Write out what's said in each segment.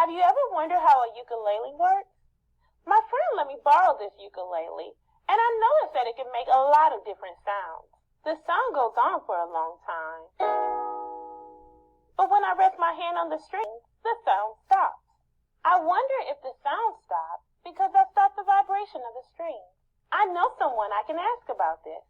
Have you ever wondered how a ukulele works? My friend let me borrow this ukulele, and I noticed that it can make a lot of different sounds. The sound goes on for a long time. But when I rest my hand on the string, the sound stops. I wonder if the sound stopped because I stopped the vibration of the string. I know someone I can ask about this.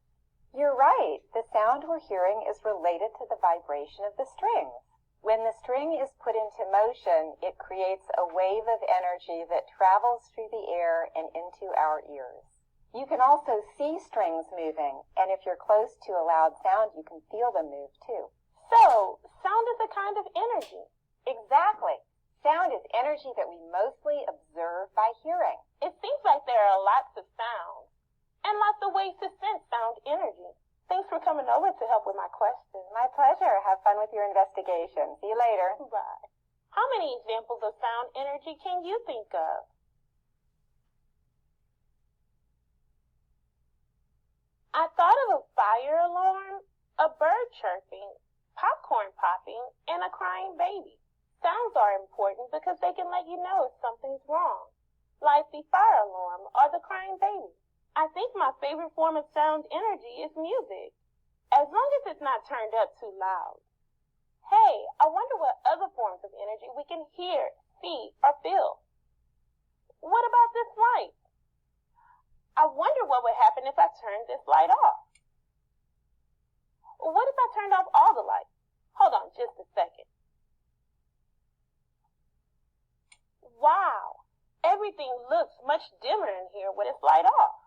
You're right. The sound we're hearing is related to the vibration of the strings. When the string is put into motion, it creates a wave of energy that travels through the air and into our ears. You can also see strings moving, and if you're close to a loud sound, you can feel them move too. So, sound is a kind of energy. Exactly. Sound is energy that we mostly observe by hearing. It seems like there are lots of sounds and lots of ways to sense sound energy. Thanks for coming over to help with my questions. My pleasure. Have fun with your investigation. See you later. Bye. How many examples of sound energy can you think of? I thought of a fire alarm, a bird chirping, popcorn popping, and a crying baby. Sounds are important because they can let you know if something's wrong, like the fire alarm or the crying baby. I think my favorite form of sound energy is music, as long as it's not turned up too loud. Hey, I wonder what other forms of energy we can hear, see, or feel. What about this light? I wonder what would happen if I turned this light off. What if I turned off all the lights? Hold on just a second. Wow, everything looks much dimmer in here with its light off.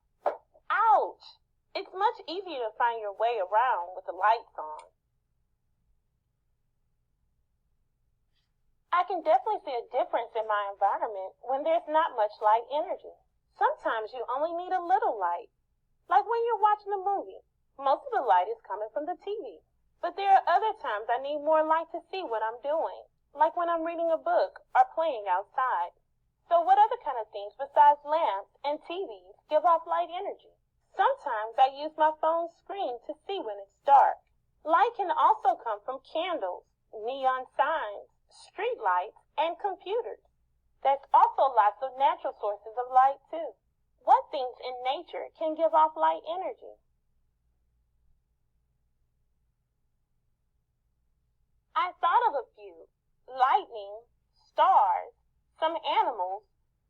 Ouch! It's much easier to find your way around with the lights on. I can definitely see a difference in my environment when there's not much light energy. Sometimes you only need a little light, like when you're watching a movie. Most of the light is coming from the TV. But there are other times I need more light to see what I'm doing, like when I'm reading a book or playing outside. So what other kind of things besides lamps and TVs give off light energy? Sometimes I use my phone's screen to see when it's dark. Light can also come from candles, neon signs, street lights, and computers. There's also lots of natural sources of light too. What things in nature can give off light energy? I thought of a few: lightning, stars, some animals,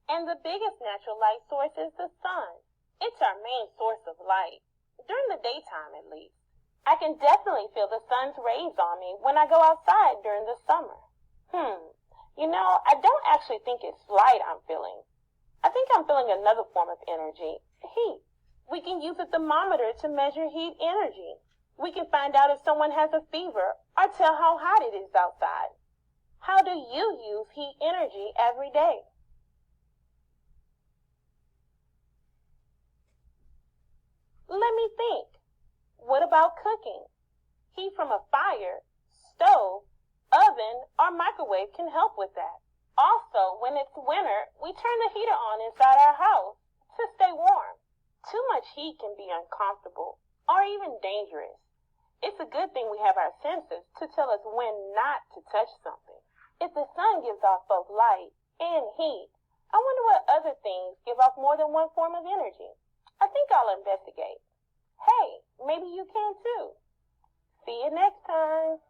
and the biggest natural light source is the sun. It's our main source of light, during the daytime at least. I can definitely feel the sun's rays on me when I go outside during the summer. I don't actually think it's light I'm feeling. I think I'm feeling another form of energy, heat. We can use a thermometer to measure heat energy. We can find out if someone has a fever or tell how hot it is outside. How do you use heat energy every day? Let me think. What about cooking? Heat from a fire, stove, oven, or microwave can help with that. Also, when it's winter, we turn the heater on inside our house to stay warm. Too much heat can be uncomfortable or even dangerous. It's a good thing we have our senses to tell us when not to touch something. If the sun gives off both light and heat, I wonder what other things give off more than one form of energy. I think I'll investigate. Hey, maybe you can too. See you next time.